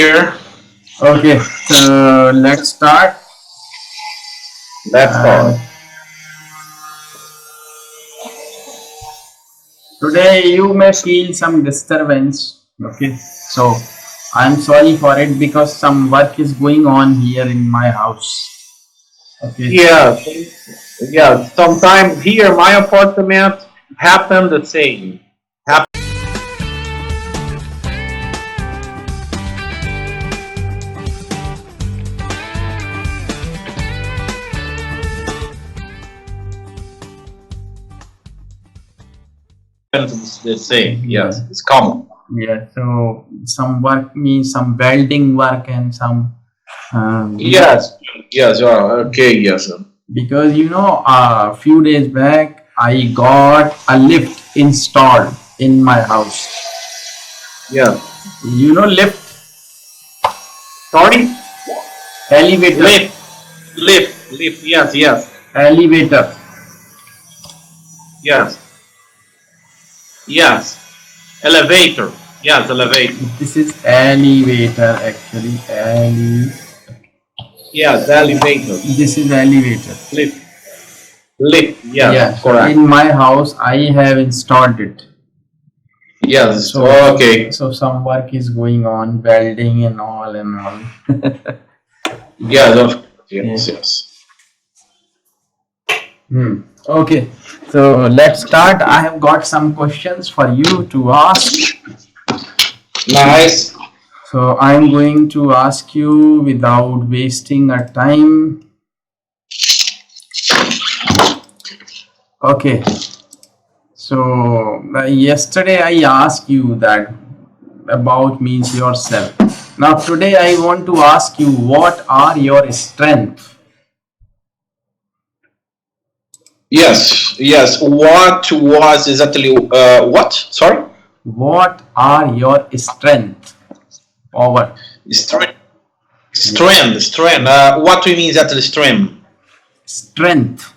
here. Okay, so let's start. Let's start. Today you may feel some disturbance. Okay, so I'm sorry for it because some work is going on here in my house. Okay. Yeah. Sometimes here my apartment happened the same. The same. Yes, it's common. Yeah. So some work means some welding work and some. Yes. Okay. Yes. Because a few days back I got a lift installed in my house. Yeah. Lift. Sorry. Elevator. Lift. Yes. Elevator. Yes. Elevator. Yes, elevator. This is elevator actually. Yes, elevator. This is elevator. Lift. Yes, Yeah. correct. In my house, I have installed it. Yes. So, okay. So some work is going on, welding and all. Yes. Okay. So let's start. I have got some questions for you to ask. Nice. So I'm going to ask you without wasting our time. Okay. So yesterday I asked you that about means yourself. Now today I want to ask you, what are your strengths? Yes. What was exactly what? Sorry. What are your strengths? Over. Strength. What do you mean exactly? Strength. Strength.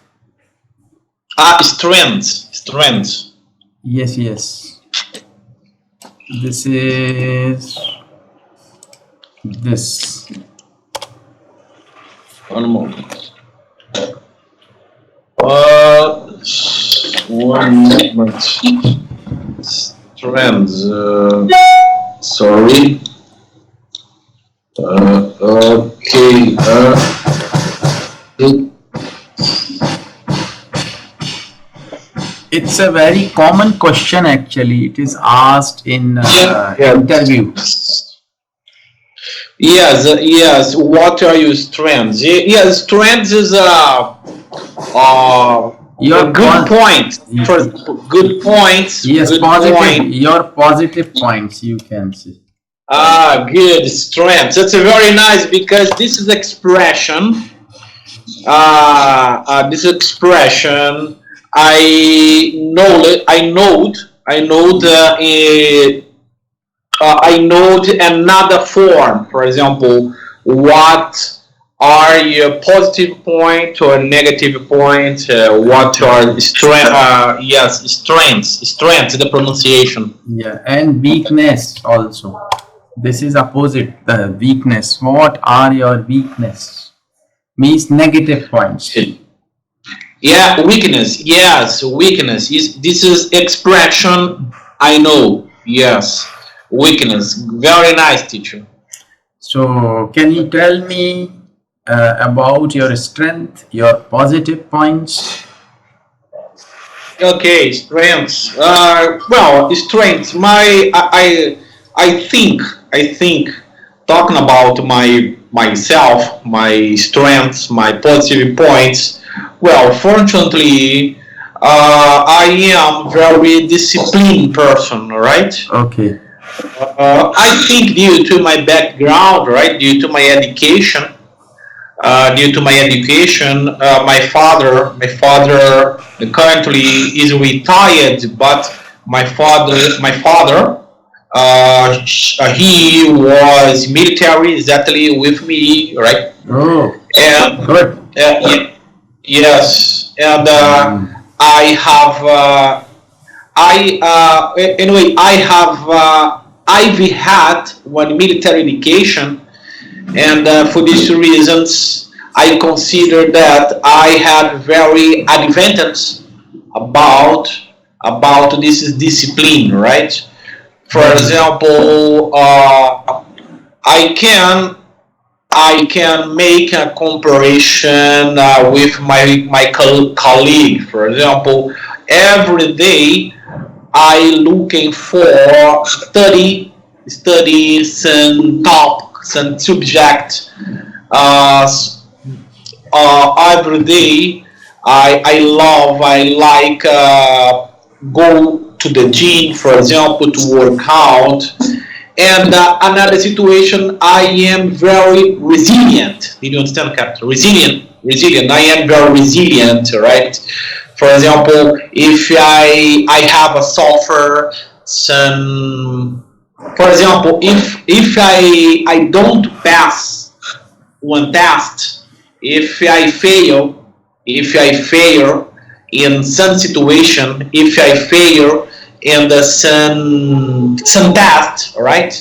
Strength. Yes. This is this. One moment. One moment. Strength. Sorry. Okay. It's a very common question actually. It is asked in interview. Yes. What are your strengths? Yes, strengths is your good points. Good points. Yes, good positive. Point. Your positive points, you can see. Good strength. That's a very nice, because this is expression. I know another form. For example, what are your positive point or negative point? What are strengths? Yes, strengths. The pronunciation. Yeah, and weakness also. This is opposite the weakness. What are your weakness? Means negative points. Yeah, weakness. Yes, weakness. This is expression. I know. Yes, weakness. Very nice, teacher. So, can you tell me about your strength, your positive points? Okay, strengths. Well, strengths. I think talking about myself, my strengths, my positive points. Well, fortunately, I am very disciplined person, right? Okay. I think due to my background, right, due to my education, my father currently is retired, but my father, he was military exactly with me, right? Oh, And good. yes, and I have I've had one military education, and for these reasons, I consider that I had very advantage about this discipline, right? For example, I can I can make a comparison with my colleague. For example, every day I looking for study some topic, some subject. Uh, every day I like go to the gym, for example, to work out. And another situation, I am very resilient. Did you understand, Captain? Resilient. I am very resilient, right? For example, if I have a suffer some, for example, if I don't pass one test, if I fail, if I fail in some situation, if I fail in the some test, right?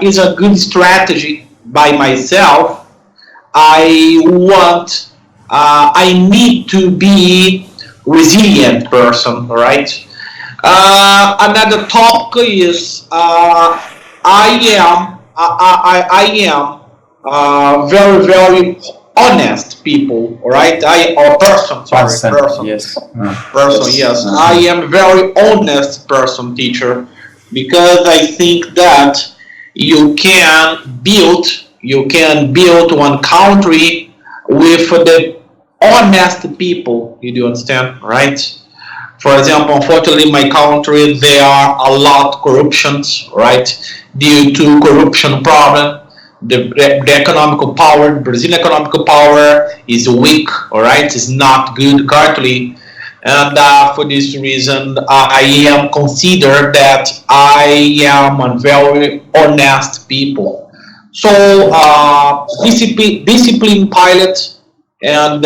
Is a good strategy by myself. I need to be resilient person, right? Another topic is I am very honest people, right? I or person, sorry, Person, person, yes. person. Yes, I am very honest person, teacher, because I think that you can build one country with the honest people. You do understand, right? For example, unfortunately, in my country there are a lot corruptions, right? Due to corruption problem, the economical power, Brazilian economical power is weak, all right, is not good currently, and for this reason, I am considered that I am a very honest people. So, discipline pilot and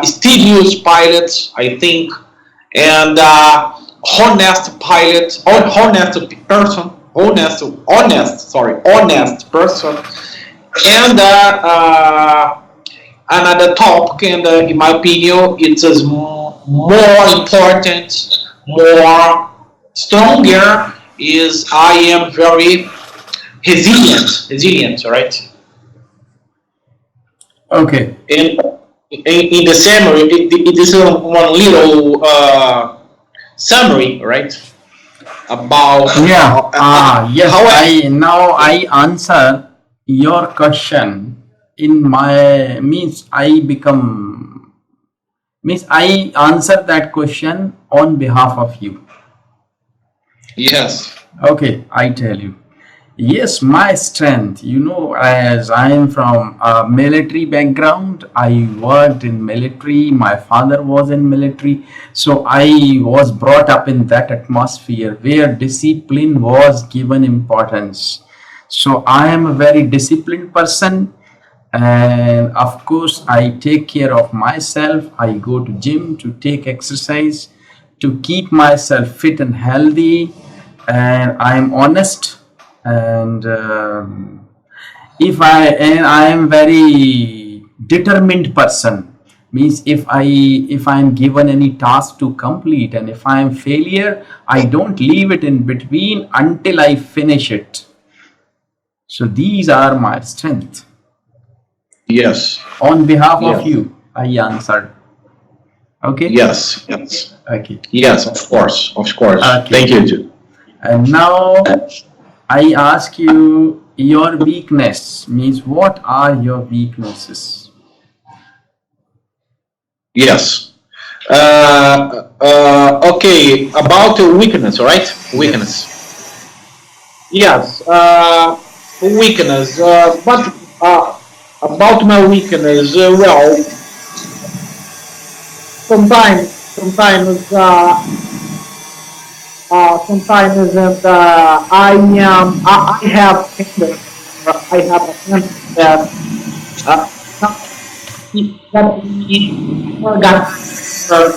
studious pilot, I think, and honest pilot, honest person, honest person, and another topic, and in my opinion, it is more important, more stronger is I am very resilient, right? Okay. In the summary, it is one little summary, right? About Yeah. Yes. how I answer your question in my means I answer that question on behalf of you. yes, Okay, I tell you. Yes, my strength, as I am from a military background, I worked in military, my father was in military, so I was brought up in that atmosphere where discipline was given importance. So I am a very disciplined person, and of course I take care of myself. I go to gym to take exercise to keep myself fit and healthy, and I am honest, and if I am very determined person, means if I am given any task to complete, and if I am failure, I don't leave it in between until I finish it. So these are my strength. yes, On behalf of yes, you, I answered. Okay. yes, Okay. yes. Of course, of course. Okay. Thank you. And now I ask you, your weakness means what are your weaknesses? Yes. Okay. About weakness, right? Yes. Weakness. Yes. Weakness. But about my weakness, well, sometimes I have I have a tendency that uh, that we forgot uh,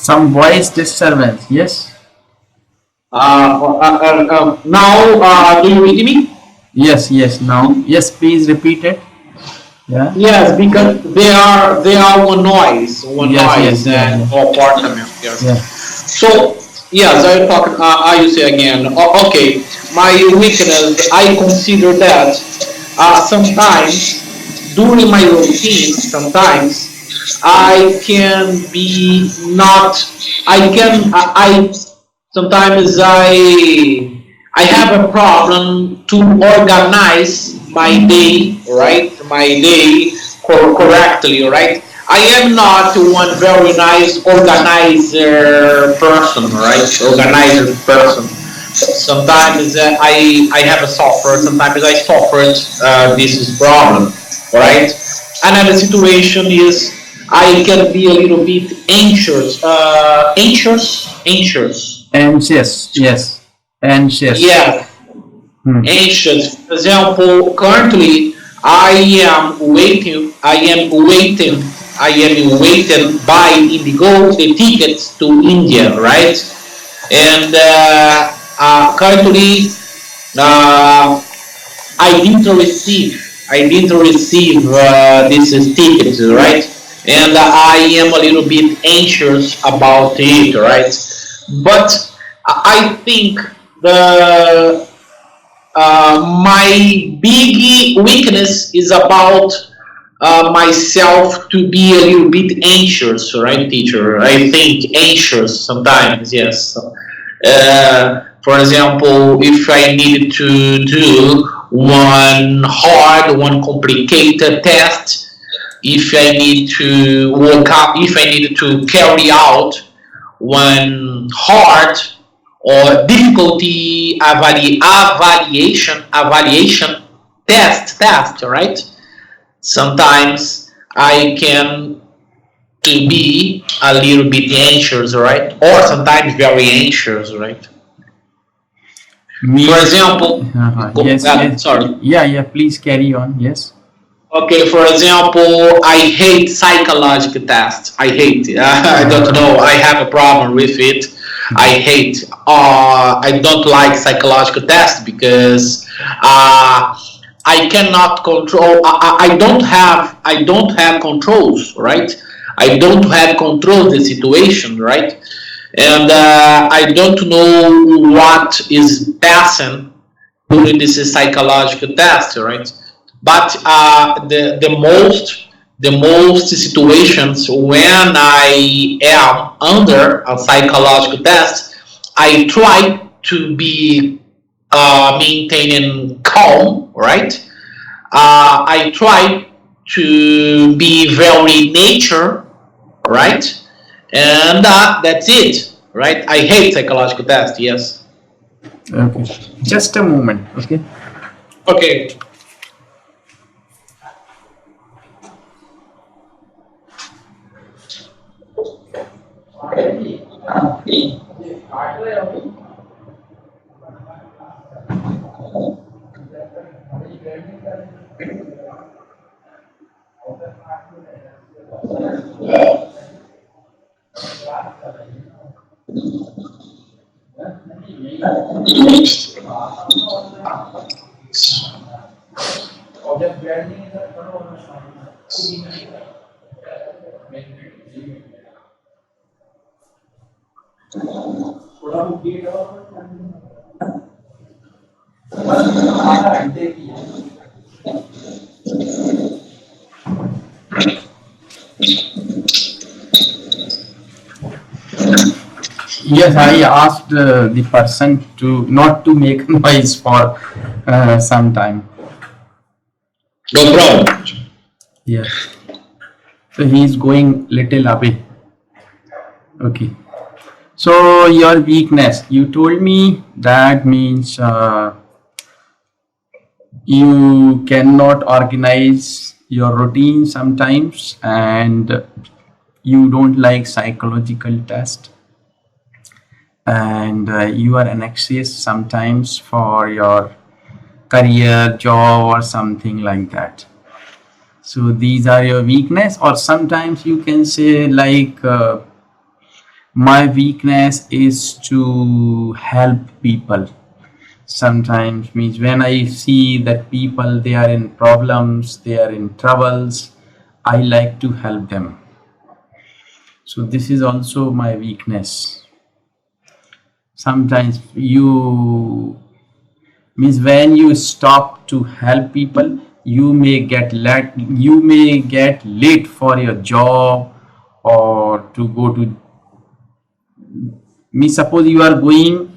Some voice disturbance. Yes. Now, do you read me? Yes. Yes. Now. Yes. Please repeat it. Yeah. Yes, because they are one Yes. Yes. noise Yeah. and Yeah. apartment. Yes. Yeah. So yes, I talk. I say again. Okay, my weakness. I consider that sometimes during my routine, sometimes I can be not. I can. I sometimes I have a problem to organize my day, right? My day correctly, right? I am not one very nice organizer person, right? Organizer person. Sometimes I have a suffer. Sometimes I suffered this is problem, right? Another situation is I can be a little bit anxious, anxious. Anxious. Yes. Anxious. Yes, Hmm. anxious. For example, currently I am waiting by Indigo the tickets to India, right? And currently uh, I didn't receive this ticket, right? And I am a little bit anxious about it, right? But I think the my big weakness is about myself to be a little bit anxious, right, teacher? I think anxious sometimes, yes. For example, if I needed to do one complicated test, if I need to work out, if I need to carry out one hard or difficulty evaluation test, right? Sometimes I can to be a little bit anxious, right? Or sometimes very anxious, right? For Me. example, Yes. Yes. sorry. Yeah. Yeah. Please carry on. Yes. Okay, for example, I hate psychological tests. I hate it. I don't know. I have a problem with it. I hate. I don't like psychological tests because I cannot control. I don't have. I don't have controls. Right. I don't have control the situation. Right. And I don't know what is passing during this psychological test, right? But the most situations when I am under a psychological test, I try to be maintaining calm, right? I try to be very nature, right? And that's it, right? I hate psychological tests. Yes. Okay. Just a moment. Okay. Okay. Yes, I asked the person to not to make noise for some time. No problem. Yes. So he is going little away. Okay. So your weakness, you told me that means you cannot organize your routine sometimes, and you don't like psychological test, and you are anxious sometimes for your career, job, or something like that. So these are your weakness, or sometimes you can say like My weakness is to help people. Sometimes means when I see that people, they are in problems, they are in troubles, I like to help them. So this is also my weakness. Sometimes you means when you stop to help people, you may get late for your job, or to go to me, suppose you are going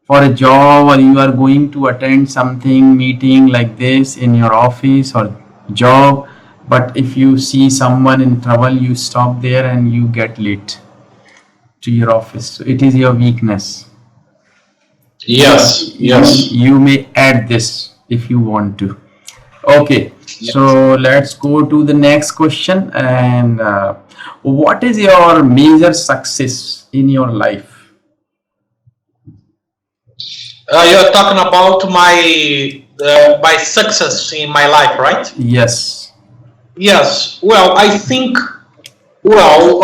for a job, or you are going to attend something meeting like this in your office or job, but if you see someone in trouble, you stop there and you get late to your office. So it is your weakness. Yes, yes, You may add this if you want to. Okay, yes. so let's go to the next question. And what is your major success in your life? You're talking about my success in my life, right? Yes. Yes. Well, I think. Well,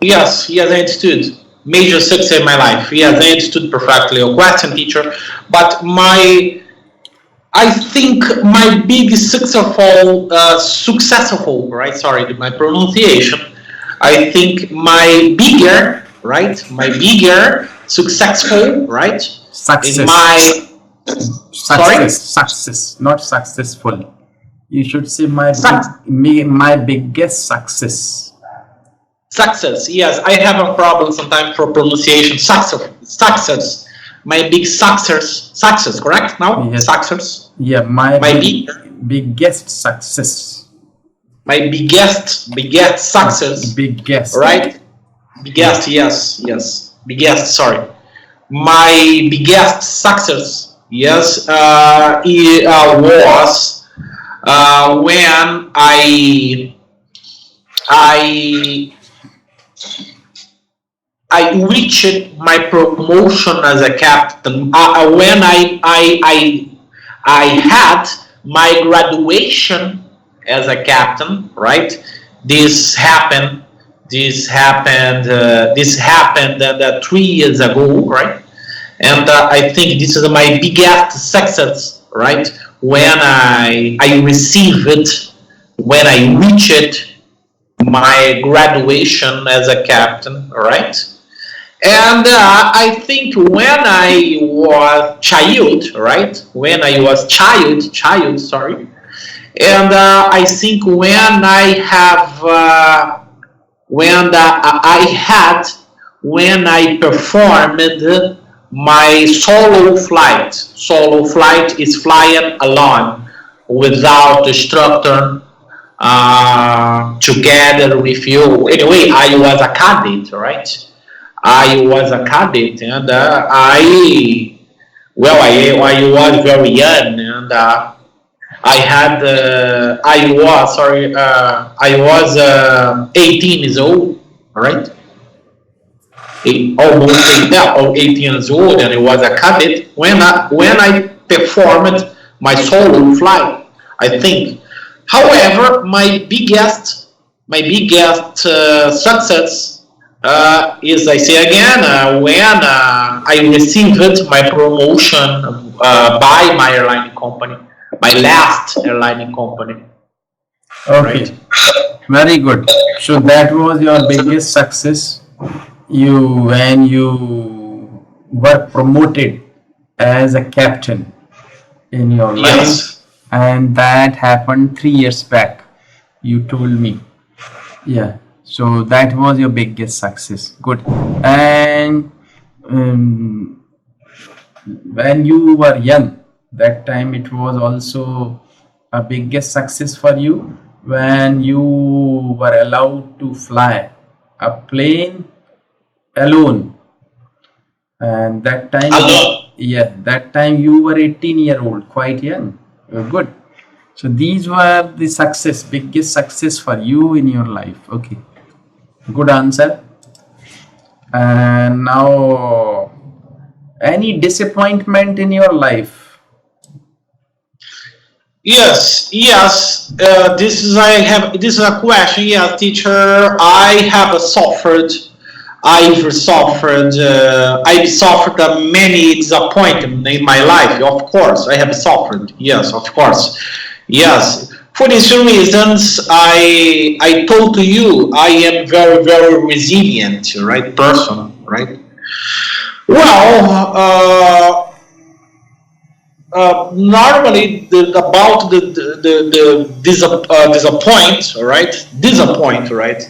yes, yes, I understood. Major success in my life. Yes, I understood perfectly your question, teacher. But I think my big successful, right? Sorry, my pronunciation. I think my bigger successful, right? Is Success. my sorry, Success, not successful. You should say success. my biggest success. Success. Yes, I have a problem sometimes for pronunciation. Success. Success. My big success. Success. Correct? Now Yes. success. Yeah, My big. biggest success. My biggest success. Biggest. Right? Yeah. Biggest. Yes. Yes. Biggest. Sorry. My biggest success. Yes. It was when I I reached my promotion as a captain when I had my graduation as a captain. Right, this happened. This happened 3 years ago. Right, and I think this is my biggest success. Right, when I received it, when I reached my graduation as a captain. Right, and I think when I was child, right? When I was child, sorry. And I think I had, when I performed my solo flight. Solo flight is flying alone without instructor together with you. Anyway, I was a cadet, right? I was a cadet, and I was very young, and I was 18 years old, right? Almost 18 years old, and I was a cadet when I performed my solo flight. I think. However, my biggest success is, I say again, when I received my promotion by my airline company, my last airline company, right? Okay. Very good. So that was your biggest success. When you were promoted as a captain in your life, Yes, and that happened 3 years back. You told me. Yeah. So that was your biggest success. Good. And um, when you were young, that time it was also a biggest success for you when you were allowed to fly a plane alone. And that time alone. yeah, that time you were 18-year-old, quite young. Good. So these were the biggest success for you in your life. Okay, good answer. And now, any disappointment in your life? Yes, yes. This is a question. Yes, teacher. I have suffered. I've suffered many disappointments in my life. Of course, I have suffered. Yes, of course. Yes. For these reasons, I told to you I am very very resilient, right, person, right. Well, normally about the disappoint, right? Disappoint, right?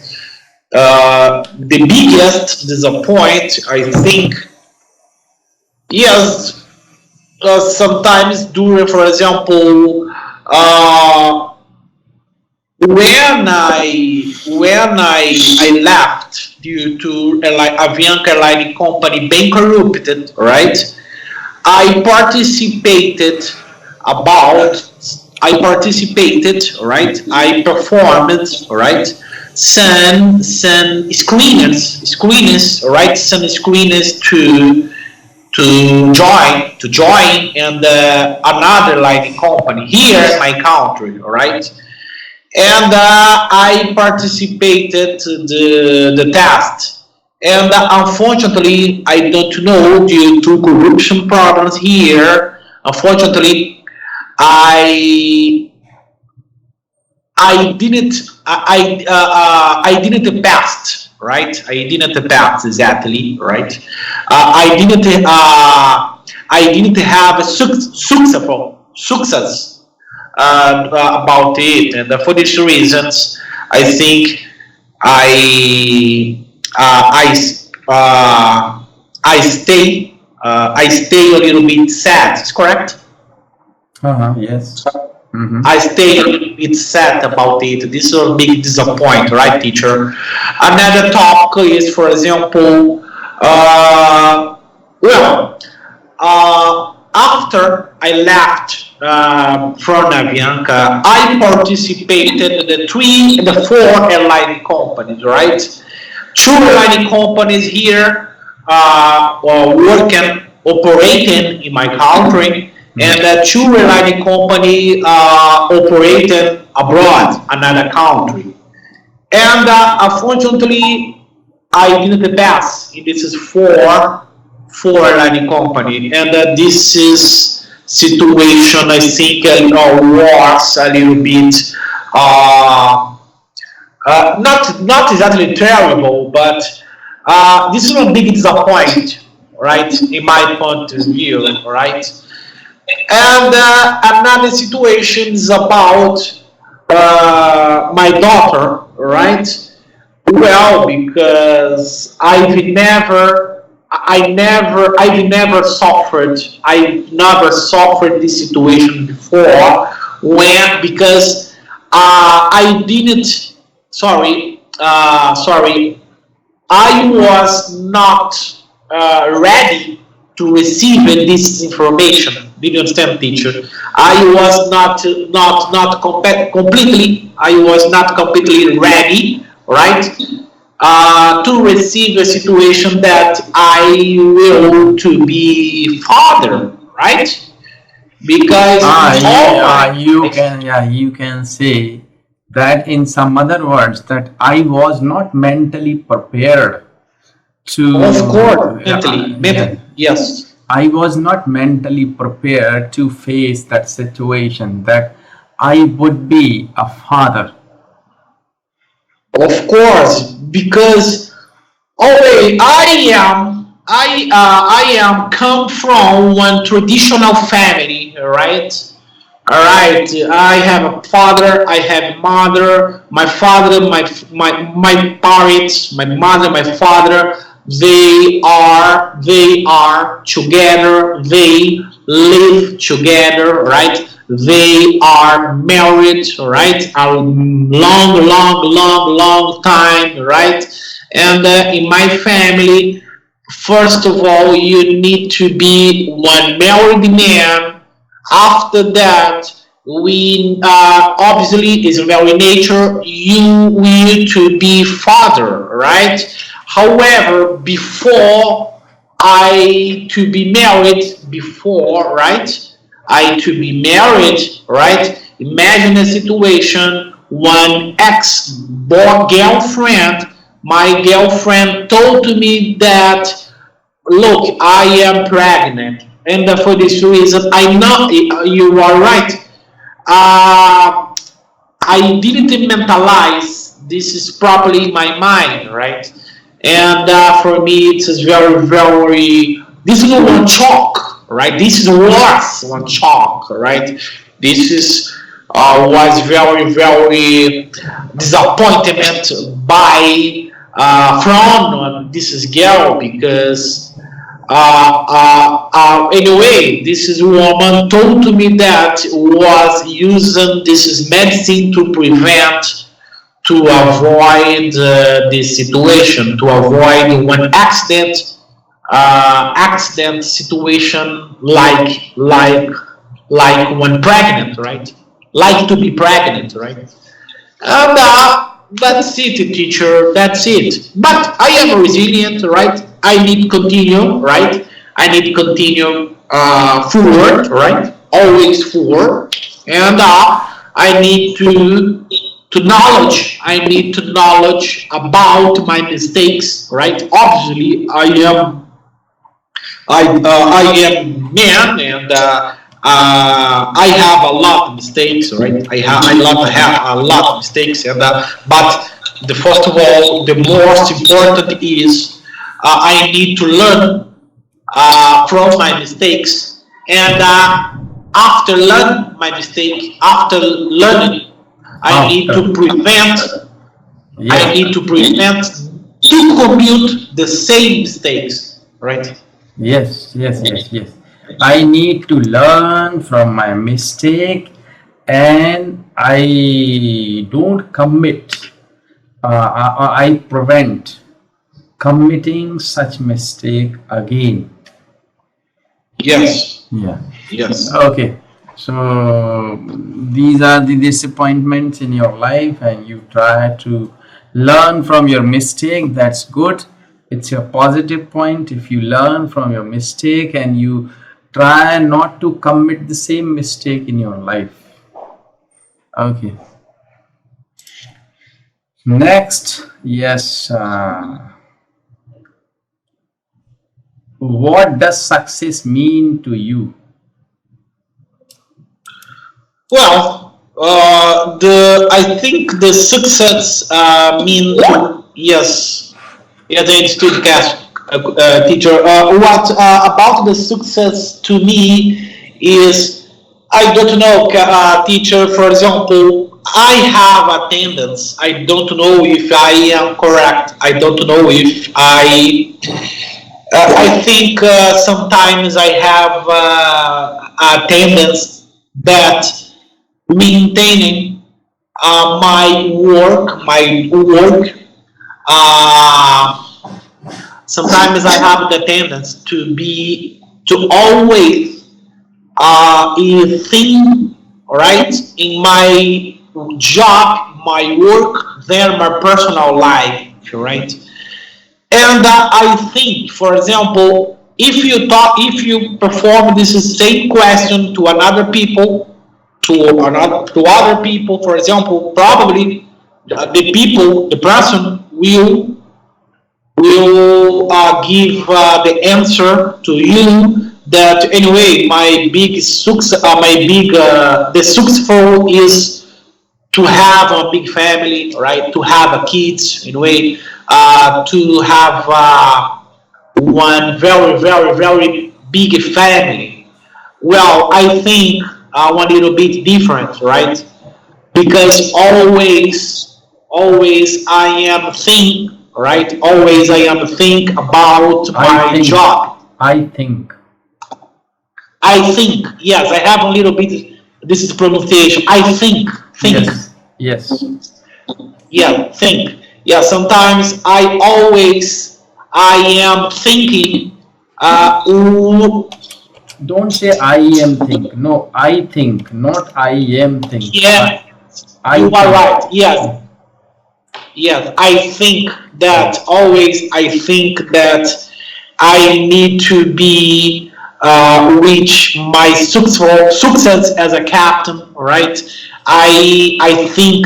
The biggest disappoint, I think, yes, sometimes during, for example, when I left due to Avianca Airline company bankrupted, right? I participated about I participated, right? I performed, right? Some screeners, right? Some screeners to join and another lighting company here in my country, all right? And I participated to the test. And unfortunately, I don't know due to corruption problems here. Unfortunately, I I didn't I didn't pass, right? I didn't pass exactly, right? I didn't have a success about it, and for these reasons, I think I I I stay a little bit sad. Is correct? Yes. Mm-hmm. I stay a little bit sad about it. This is a big disappointment, right, teacher? Another talk is, for example, well, after I left from Avianca, I participated in the four airline companies, right? Two airline companies here working, operating in my country, and two airline company operating abroad, another country. And unfortunately, I didn't pass. This is for airline company, and this is situation. I think was a little bit uh, not exactly terrible, but this is a big disappointment, right? In my point of view, right? And another situation is about my daughter, right? Well, because I've never suffered this situation before when because I didn't, sorry, I was not ready to receive this information. Did you understand, teacher? I was not completely. I was not completely ready, right, to receive a situation that I will to be father, right? Because all Yeah, my you can say that in some other words that I was not mentally prepared of course to, yeah, mentally, yes. I was not mentally prepared to face that situation that I would be a father. Of course, because okay, I am come from one traditional family, right? All right, I have a father, I have a mother. My father, my parents, my mother, my father, they are together. They live together, right? They are married, right? A long time, right? And in my family, first of all, you need to be one married man. After that, we obviously is very nature. You will to be father, right? However, before I to be married, before right, I to be married, right? Imagine a situation when girlfriend, my girlfriend told to me that, look, I am pregnant. And for this reason, I know you are right. Uh, I didn't mentalize this is properly in my mind, right? And for me, it is very, very. This is one chalk, right? This is worse one chalk, right? This is was very, very disappointment by from this is girl because anyway, this is woman told to me that was using this is medicine to prevent to avoid this situation, to avoid one accident situation like when pregnant, right? Like to be pregnant, right? And that's it, teacher. That's it. But I am resilient, right? I need continue, right? I need continue forward, right? Always forward, and I need to knowledge. I need to knowledge about my mistakes, right? Obviously, I am man, and I have a lot of mistakes, right? I have a lot of mistakes, and but the first of all, the most important is I need to learn from my mistakes, and after learn my mistake, after learning, I need After. to prevent. I Yes. need to prevent to commit the same mistakes, right? Yes, yes, yes, yes. I need to learn from my mistake and I don't commit, I prevent committing such mistake again. Yes, Yeah. yes. Okay. So these are the disappointments in your life, and you try to learn from your mistake. That's good. It's a positive point. If you learn from your mistake and you try not to commit the same mistake in your life. Okay. Next, yes. What does success mean to you? Well, the I think the success mean to, yes, yes, I understood, Cash, teacher. What about the success to me is I don't know, teacher. For example, I have attendance. I don't know if I am correct. I don't know if I think sometimes I have attendance that maintaining my work. Uh, Sometimes I have the tendency to always think right in my job, my work, then my personal life, right? And I think, for example, if you perform this same question to another people, to other people, for example, probably the person will give the answer to you that anyway the successful is to have a big family, right? To have a kids in a way, to have one very, very, very big family. Well, I think one little bit different, right? Because always I am think, right? Always I am think about I my think, job. I think. I think, yes, I have a little bit. This is pronunciation. I think, Yes, yes. yeah, think. Yeah, sometimes I am thinking. Ooh, Don't say I am think. No, I think, not I am think. yeah, I you are think. right. Yes, yes. I think that always. I think that I need to be reach my success as a captain. All right, I think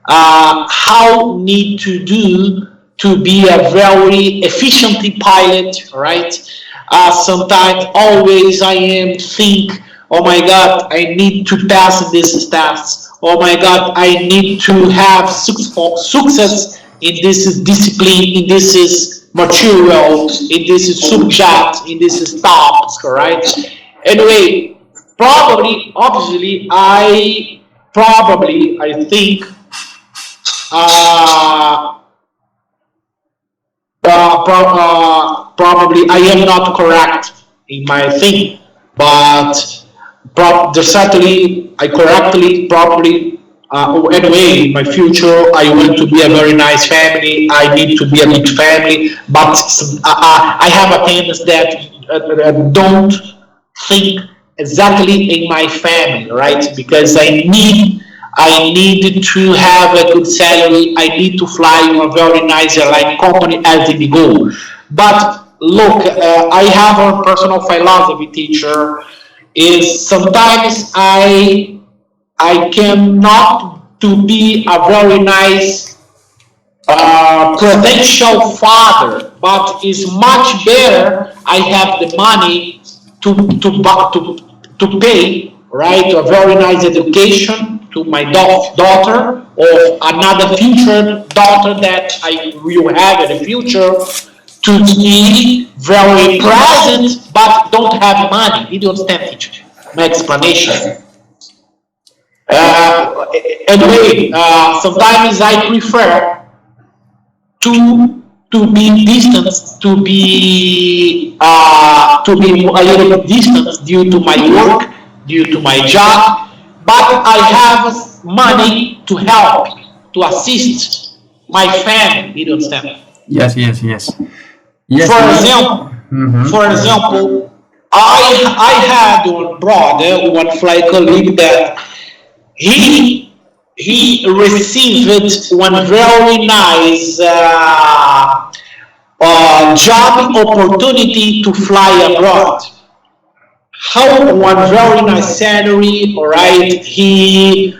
how need to do to be a very efficient pilot. All right, sometimes always I am think, oh my God, I need to pass this test. Oh my God, I need to have success in this is discipline, in this is material, in this is subject, in this is topic, right? Anyway, probably, obviously, I think, uh, probably I am not correct in my thing, but certainly I correctly probably anyway in my future I want to be a very nice family. I need to be a good family, but I have a tendency that don't think exactly in my family, right? Because I need to have a good salary. I need to fly in a very nice airline company as the goal. But look, I have a personal philosophy teacher. Is sometimes I cannot to be a very nice potential father, but it's much better I have the money to pay right a very nice education to my daughter or another future daughter that I will have in the future to be very present but don't have money. Did you understand, teacher? My explanation. Uh, anyway, sometimes I prefer to be distant, to be a little bit distant due to my work, due to my job, but I have money to help, to assist my family. You understand? Yes, yes, yes. Yes, For yes. example, Mm-hmm. for example, I had one brother, one flight colleague that he he received one very nice job opportunity to fly abroad. How one very nice salary, all right? He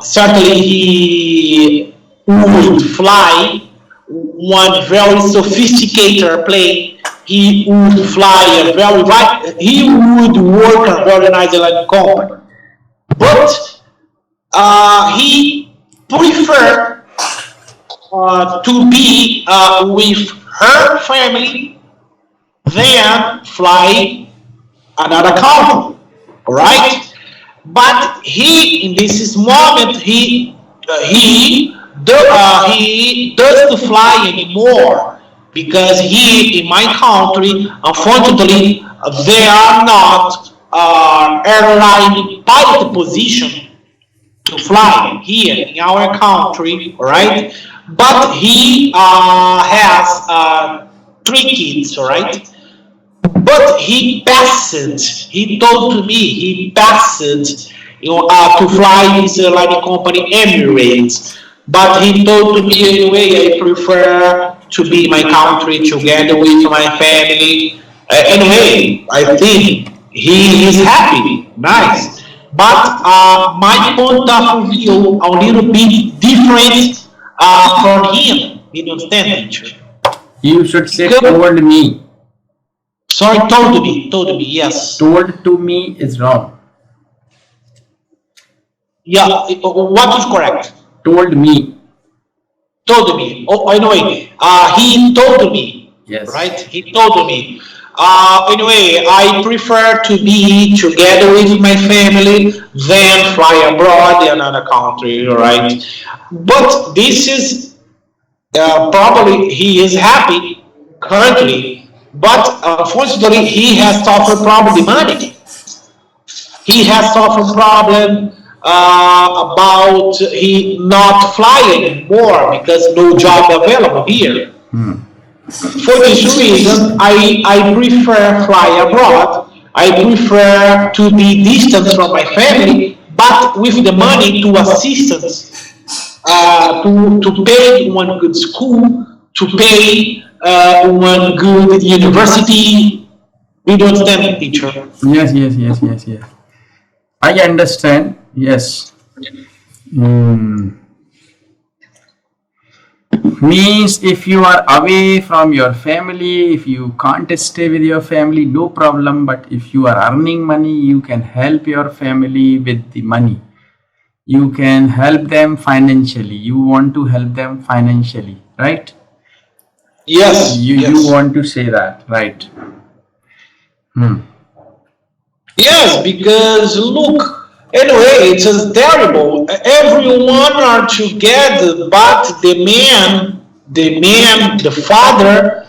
certainly he would fly one very sophisticated plane. He would fly a very right. He would work a very nice like company, but he preferred to be with her family than fly another country, right? But he, in this moment, he doesn't fly anymore because he, in my country, unfortunately, there are not airline pilot position to fly here in our country, right? But he has three kids, right? But he passed. He told to me he passed, to fly his airline company Emirates. But he told to me anyway, I prefer to be in my country together with my family. Anyway, I think he is happy, nice. But my point of view a little bit different from him. You understand, teacher? You should say Because, told me. sorry, told me, yes. Told to me is wrong. Yeah, what is correct? Told me. Told me. Oh, anyway, he told me, Yes. right? He told me. Anyway, I prefer to be together with my family than fly abroad in another country, right? But this is probably he is happy currently, but unfortunately he has suffered probably money. He has suffered problem about he not flying anymore because no job available here. Hmm. For this reason, I prefer fly abroad. I prefer to be distant from my family, but with the money to assistance, to pay one good school, to pay one good university, Do you understand, teacher? Yes, yes, yes, yes, yes. I understand. Yes. Hmm. Means if you are away from your family, if you can't stay with your family, no problem. But if you are earning money, you can help your family with the money. You can help them financially. You want to help them financially, right? Yes, You yes. want to say that, right? Hmm. Yes, because look, anyway, it's just terrible. Everyone are together, but the father,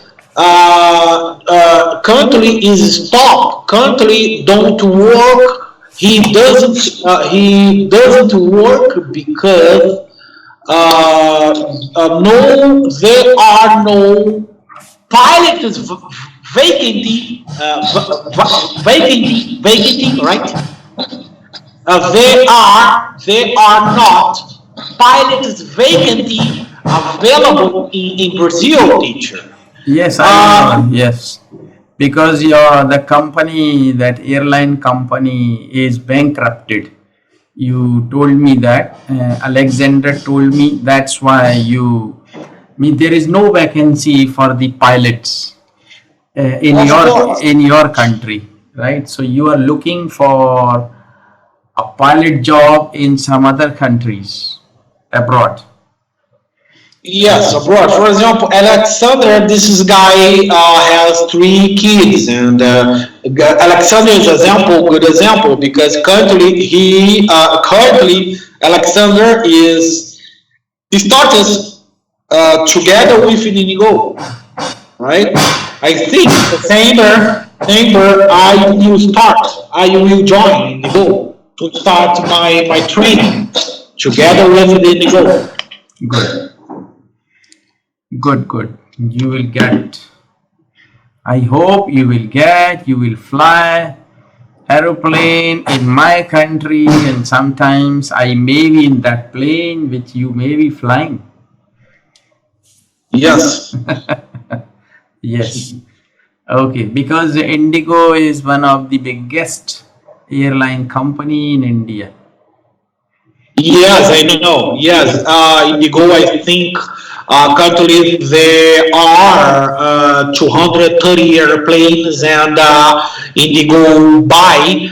currently is stopped. Currently don't work. He doesn't work because no, there are no pilots vacancy, right? They are not pilots vacancy available in Brazil, teacher. Yes, I know. Uh, Yes, because your the company, that airline company, is bankrupted. You told me that. Alexander told me that's why you. Me, there is no vacancy for the pilots of course. in your country, right? So you are looking for a pilot job in some other countries abroad. Yes, abroad. For example, Alexander, this is guy has three kids, and Alexander is example, good example, because currently Alexander is he started together with Inigo, right? I think September I will start, I will join Inigo to start my training together with Inigo. Good, good, good. You will get. I hope you will get. You will fly aeroplane in my country, and sometimes I may be in that plane which you may be flying. Yes. Yes. Okay, because the Indigo is one of the biggest airline company in India. Yes, I know. Yes, Indigo, I think currently there are 230 airplanes, and Indigo buy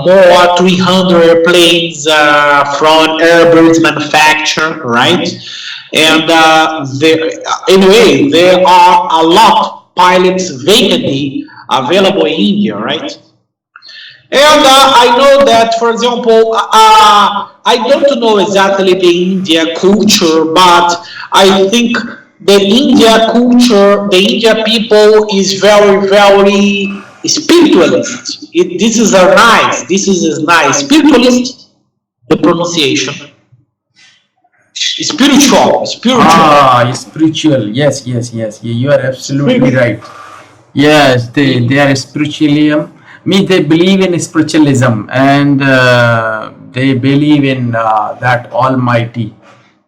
more 300 airplanes from Airbus manufacturer, right? And anyway, there are a lot pilots vacantly available in India, right? And I know that, for example, I don't know exactly the India culture, but I think the India people is very, very spiritualist. This is a nice spiritualist. The pronunciation, spiritual, Ah, spiritual. Yes, yes, yes. You are absolutely spiritual. right. Yes, they are spiritualism. Me, they believe in spiritualism, and they believe in that Almighty.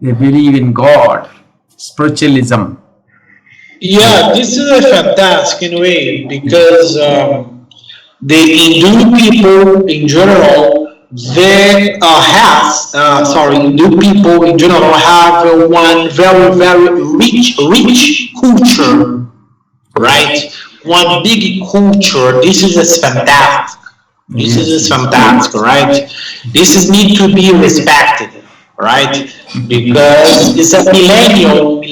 They believe in God. Spiritualism. Yeah, this is a fantastic in a way because the Hindu people in general, they Hindu people in general have one very, very rich culture, right? One big culture. This is a fantastic. This Yes, is yes. fantastic, right? This is need to be respected, right? Because it's a millennial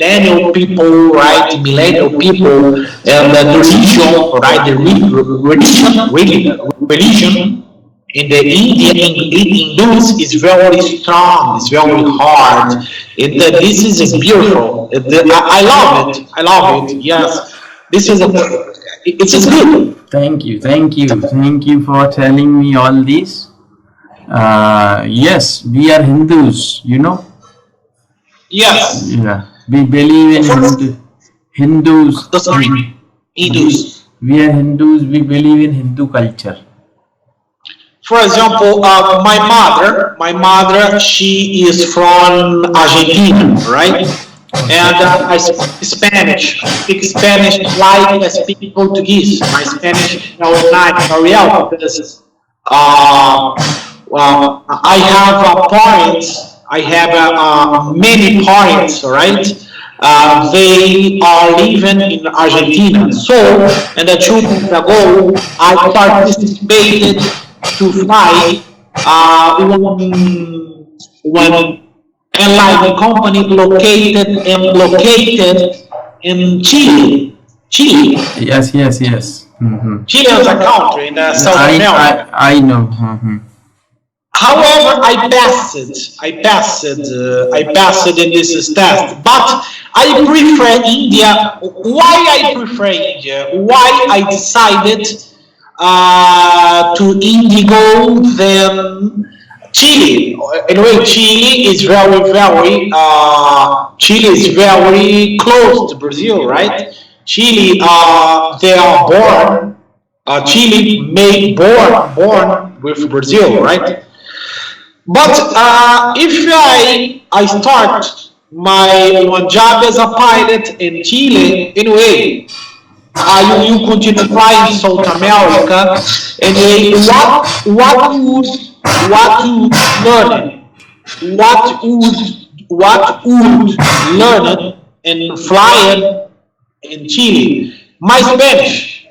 people, right? Millennial people, and the religion, right? The religion in the in Hindus is very strong. It's very hard. This is a beautiful. I love it. I love it. Yes, this is a. It's just good. Thank you, thank you, thank you for telling me all this. Yes, we are Hindus, you know. Yes. Yeah, we believe in For Hindus. sorry, We, Hindus. we are Hindus. We believe in Hindu culture. For example, my mother, she is from Argentina, right? And Okay. I speak Spanish. I speak Spanish like I speak Portuguese. My Spanish is very nice, very well, because well, I have parents. I have many parents, right? They are living in Argentina. So, and 2 months ago, I participated to fly one airline company located in Chile. Chile. Yes, yes, yes. Mm-hmm. Chile is a country in South I America. I I know. Mm-hmm. However, I passed in this test. But I prefer India. Why I prefer India? Why I decided to Indigo than Chile? Anyway, Chile is very close to Brazil, right? Chile, they are born. Chile made born with Brazil, right? But if I start my one job as a pilot in Chile, anyway, you continue flying South America. Anyway, what would learn? What would learn and flying in Chile? My Spanish.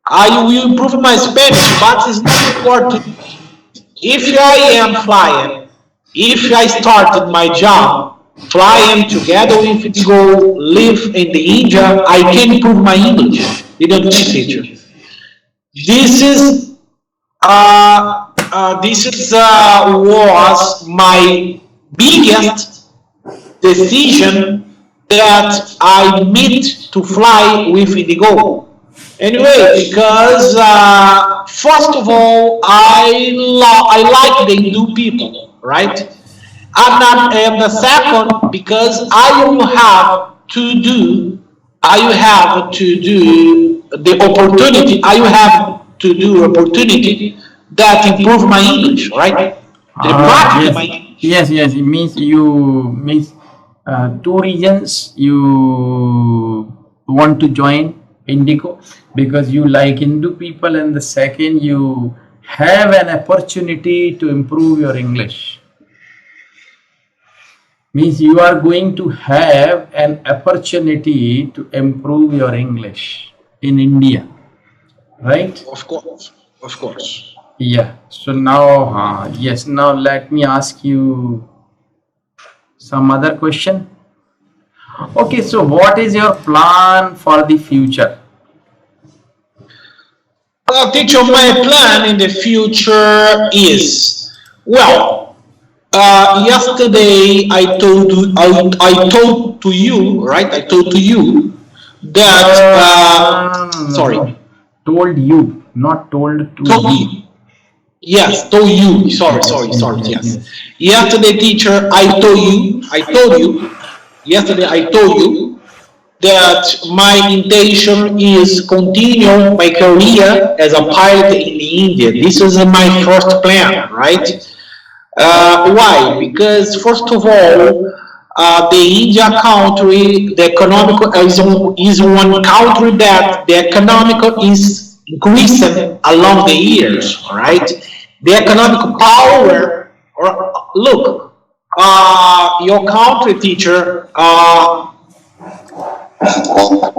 I will improve my Spanish, but it's not important if I am flying, if I started my job flying together with Indigo, live in the India, I can improve my English. You don't think, teacher? This is this was my biggest decision that I made to fly with Indigo. Anyway, because first of all, I like the Hindu people, right? And the second, because I will have to do the opportunity, I will have to do opportunity that improve my English, right? The practice Yes, my English. yes, yes. It means you means two reasons you want to join Indigo because you like Hindu people, and the second you have an opportunity to improve your English. Means you are going to have an opportunity to improve your English in India, right? Of course, of course. Yeah. So now, yes. Now let me ask you some other question. Okay, so what is your plan for the future? Well, teacher, my plan in the future is, well, yesterday I told to you, right? I told to you that, No. sorry, Told you, not told to told you. you. Yes, told you. Sorry, Yes, sorry, yes, sorry. yes, Yes. yes. Yesterday, teacher, yesterday I told you that my intention is continue my career as a pilot in India. This is my first plan, right? Why? Because first of all, the India country, the economical is one country that the economical is increasing along the years, right? The economic power, or look, your country teacher,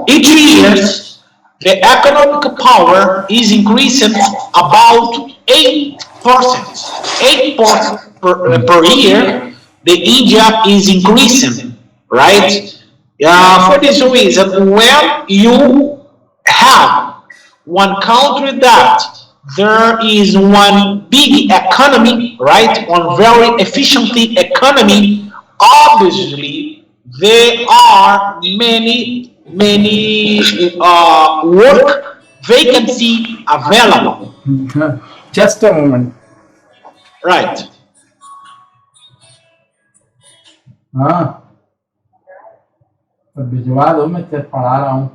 each years the economic power is increasing about 8%. 8% per year, the India is increasing, right? For this reason, when you have one country that there is one big economy, right? One very efficiently economy, obviously there are many work vacancy available, Just a moment. right? हाँ, तो भिजवा दो, मैं चल पढ़ा रहा हूँ।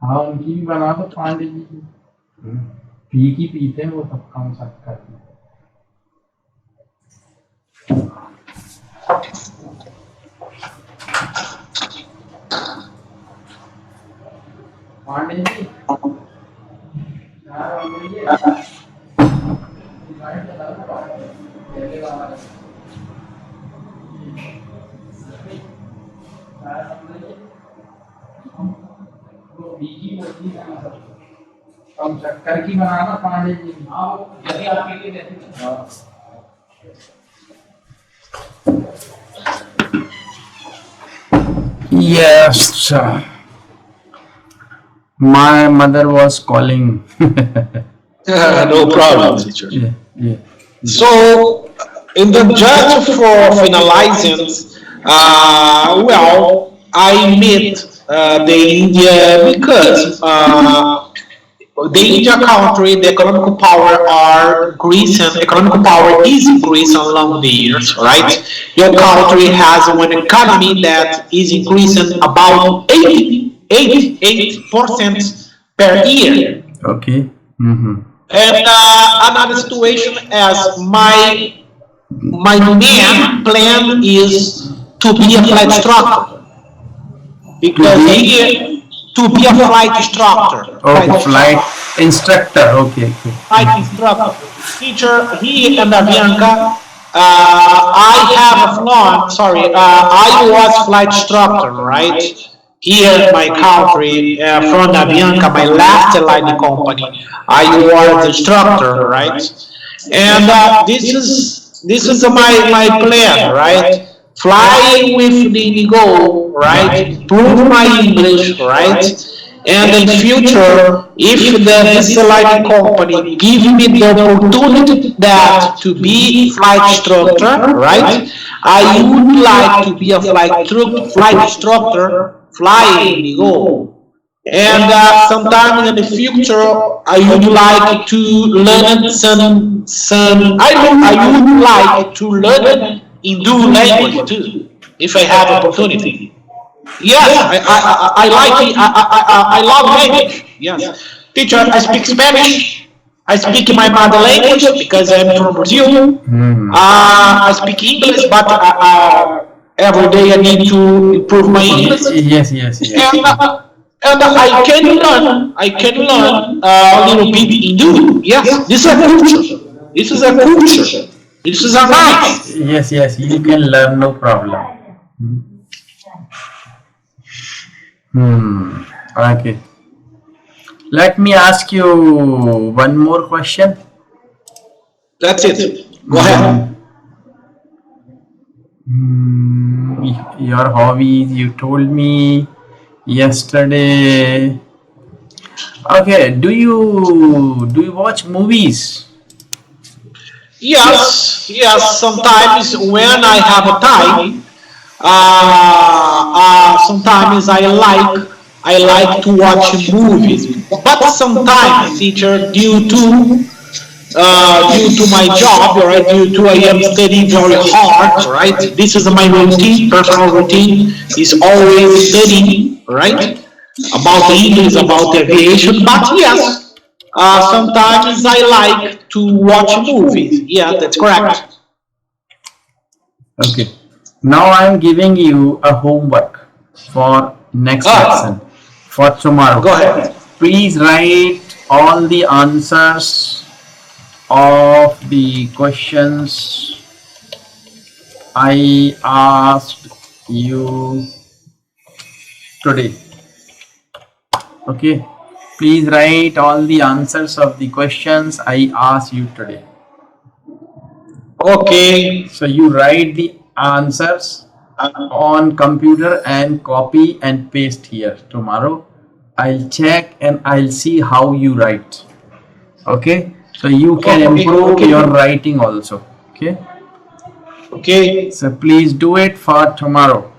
हाँ, उनकी भी बना दो, पांडे जी की। पी की पीते हैं वो, सब काम सब करते हैं। Yes, my mother was calling. No problem, teacher. Yeah, yeah. So, in the just for finalizing, well, I met the India because the India country, the economic power are increasing, economic power is increasing along the years, right? Your country has one economy that is increasing about 8% per year. Okay. Mm-hmm. And another situation as my main plan is to be a flight instructor To because be here to be a flight instructor, flight okay, flight instructor, instructor. Okay, okay. flight instructor. Teacher, he and Bianca, I have a flown. Sorry, I was flight instructor, right? Here, my country, from Bianca, my last line company, I was instructor, right? And this is my plan, right? Fly with the Indigo, right? Improve my English, right? And in future, if the this lighting company give me the opportunity that to be flight instructor, right? I would like to be a flight instructor, flying Indigo. And sometime in the future, I would like to learn some. I would like to learn Hindu language too, if I have opportunity. Yes, I like it. I love language. Yes, teacher, I speak Spanish. I speak my mother language because I'm from Brazil. I speak English, but every day I need to improve my English. Yes, yes, yes. And I can learn a little bit Hindu. Yes, this is a culture. This is a culture. This is a nice. Yes, yes. You can learn, no problem. Hmm. Okay. Let me ask you one more question. That's it. Go ahead. Your hobbies, you told me yesterday. Okay, do you watch movies? Yes, yes. Sometimes when I have a time, sometimes I like to watch movies. But sometimes, teacher, due to my job, right? Due to I am studying very hard, right? This is my routine, personal routine. Is always studying, right? About the English, about the aviation. But yes, sometimes I like to watch movies. Yeah, that's correct. Okay. Now I am giving you a homework for next lesson Ah, for tomorrow. go ahead. Please write all the answers of the questions I asked you today. Okay. Please write all the answers of the questions I asked you today. Okay. So you write the answers on computer and copy and paste here. Tomorrow I'll check and I'll see how you write. Okay. So you can Okay. improve your Okay. writing also. Okay. Okay. So please do it for tomorrow.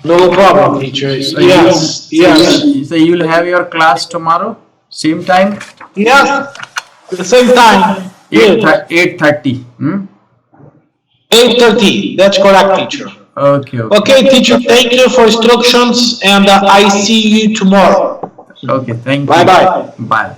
No problem, teacher. So you Yes. Yes. so you'll have your class tomorrow, same time, Yes. The same time. Good. 8:30. 8:30. That's correct, teacher. Okay, okay. Okay, teacher. Thank you for instructions, and I see you tomorrow. Okay, thank Bye you. bye. Bye.